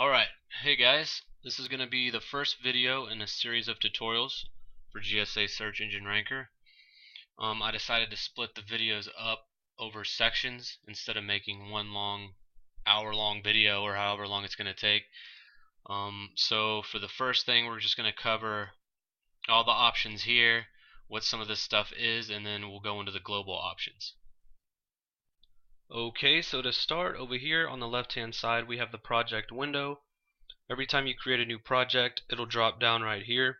Alright, hey guys, this is going to be the first video in a series of tutorials for GSA Search Engine Ranker. I decided to split the videos up over sections instead of making one long hour-long video or however long it's going to take. So for the first thing, we're just going to cover all the options here, what some of this stuff is, and then we'll go into the global options. Okay, so to start, over here on the left hand side we have the project window. Every time you create a new project, it'll drop down right here.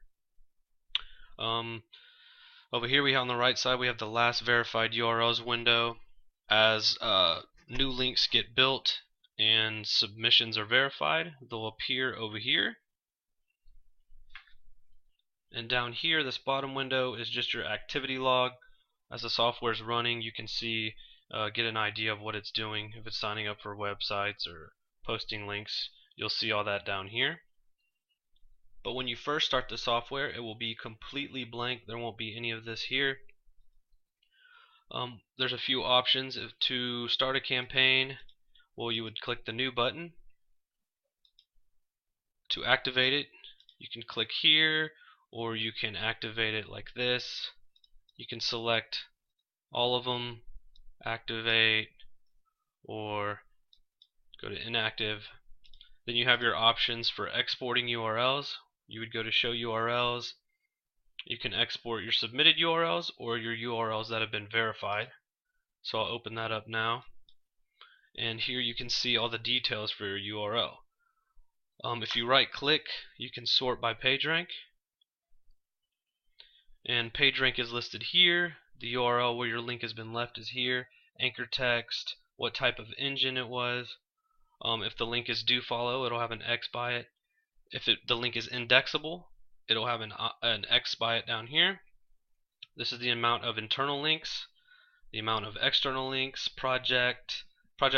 Over here we have on the right side we have the last verified URLs window. As new links get built and submissions are verified, they'll appear over here. And down here, this bottom window is just your activity log. As the software is running, you can see, get an idea of what it's doing. If it's signing up for websites or posting links, you'll see all that down here. But when you first start the software, it will be completely blank. There won't be any of this here. There's a few options. To start a campaign, well, you would click the new button. To activate it, you can click here, or you can activate it like this. You can select all of them, activate, or go to inactive. Then you have your options for exporting URLs. You would go to show URLs. You can export your submitted URLs or your URLs that have been verified. So I'll open that up now. And here you can see all the details for your URL. If you right click, you can sort by page rank. And page rank is listed here. The URL where your link has been left is here. Anchor text, what type of engine it was. If the link is do follow, it'll have an X by it. If the link is indexable, it'll have an X by it down here. This is the amount of internal links, the amount of external links, project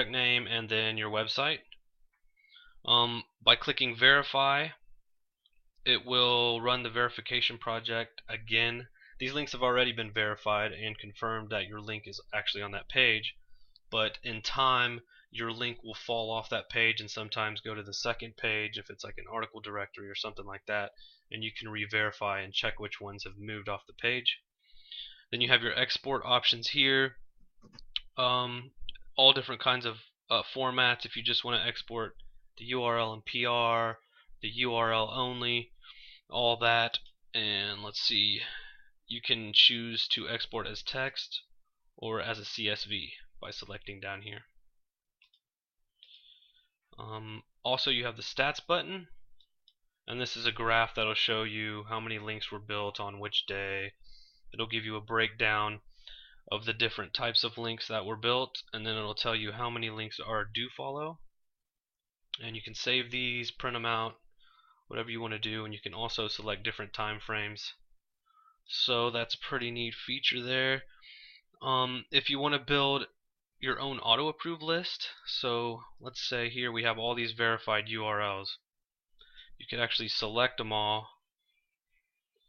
name, and then your website. By clicking verify, it will run the verification project again. These links have already been verified and confirmed that your link is actually on that page, but in time your link will fall off that page and sometimes go to the second page if it's like an article directory or something like that, and you can re-verify and check which ones have moved off the page. Then you have your export options here, all different kinds of formats. If you just want to export the URL and PR, the URL only, all that. And let's see, you can choose to export as text or as a CSV by selecting down here. Also, you have the stats button, and this is a graph that'll show you how many links were built on which day. It'll give you a breakdown of the different types of links that were built, and then it'll tell you how many links are do follow. And you can save these, print them out, whatever you want to do, and you can also select different time frames. So that's a pretty neat feature there. If you want to build your own auto approve list, so let's say here we have all these verified URLs, you can actually select them all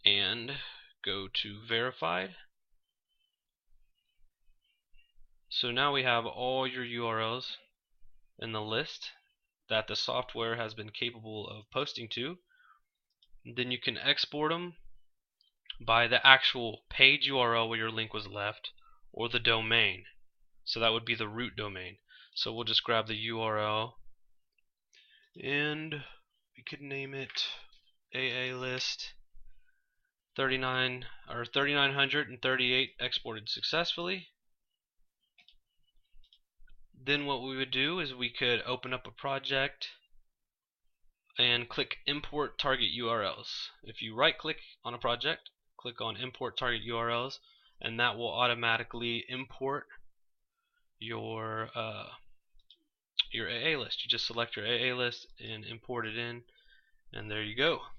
and go to verified. So now we have all your URLs in the list that the software has been capable of posting to. And then you can export them by the actual page URL where your link was left, or the domain. So that would be the root domain. So we'll just grab the URL and we could name it AA list 3938 exported successfully. Then what we would do is we could open up a project and click import target URLs. If you right click on a project, click on import target URLs, and that will automatically import your AA list. You just select your AA list and import it in, and there you go.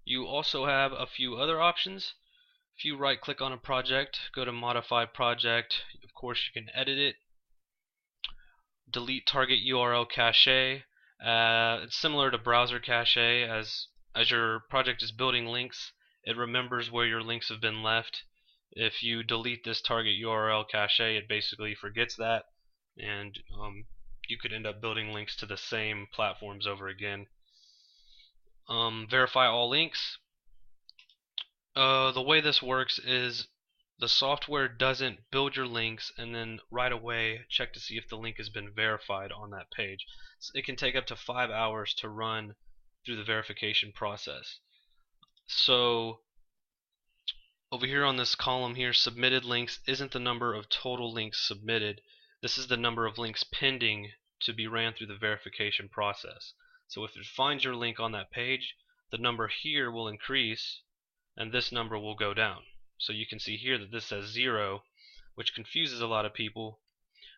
You also have a few other options. If you right click on a project, go to modify project, of course you can edit it. Delete target URL cache. It's similar to browser cache. As your project is building links, it remembers where your links have been left. If you delete this target URL cache, it basically forgets that, and you could end up building links to the same platforms over again. Verify all links. The way this works is the software doesn't build your links and then right away check to see if the link has been verified on that page. So it can take up to 5 hours to run through the verification process. So over here on this column here, submitted links isn't the number of total links submitted. This is the number of links pending to be ran through the verification process. So if it finds your link on that page, the number here will increase and this number will go down. So you can see here that this says 0, which confuses a lot of people,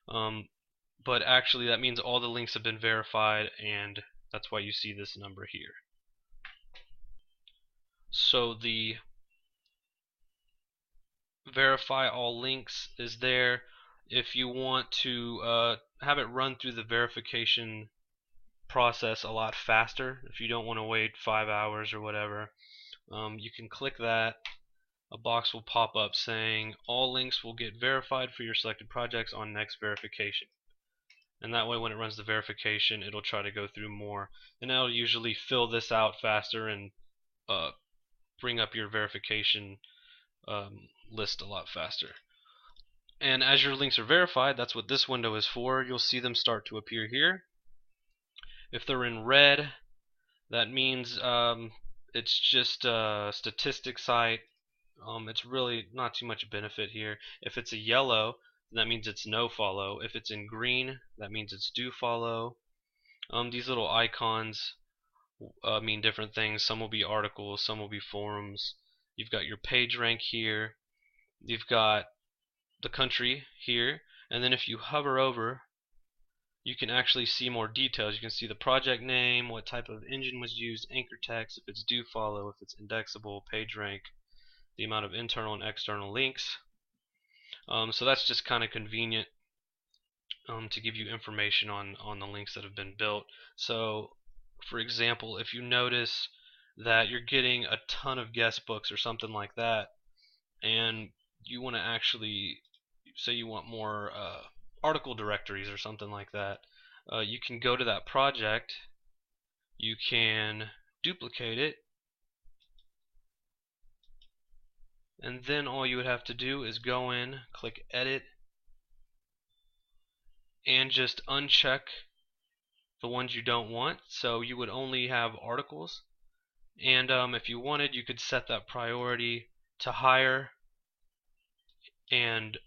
but actually that means all the links have been verified, and that's why you see this number here. So the verify all links is there if you want to have it run through the verification process a lot faster. If you don't want to wait 5 hours or whatever, you can click that. A box will pop up saying all links will get verified for your selected projects on next verification, and that way when it runs the verification it'll try to go through more, and that'll usually fill this out faster and bring up your verification list a lot faster. And as your links are verified, that's what this window is for. You'll see them start to appear here. If they're in red, that means it's just a statistics site. It's really not too much benefit here. If it's a yellow, that means it's no follow. If it's in green, that means it's do follow. These little icons mean different things. Some will be articles, some will be forums. You've got your page rank here. You've got the country here, and then if you hover over, you can actually see more details. You can see the project name, what type of engine was used, anchor text, if it's do follow, if it's indexable, page rank, the amount of internal and external links. So that's just kind of convenient to give you information on the links that have been built. So for example, if you notice that you're getting a ton of guest books or something like that, and you want to actually say you want more article directories or something like that, you can go to that project, you can duplicate it, and then all you would have to do is go in, click edit, and just uncheck the ones you don't want. So you would only have articles, and if you wanted, you could set that priority to higher, and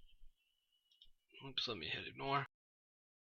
oops, let me hit ignore.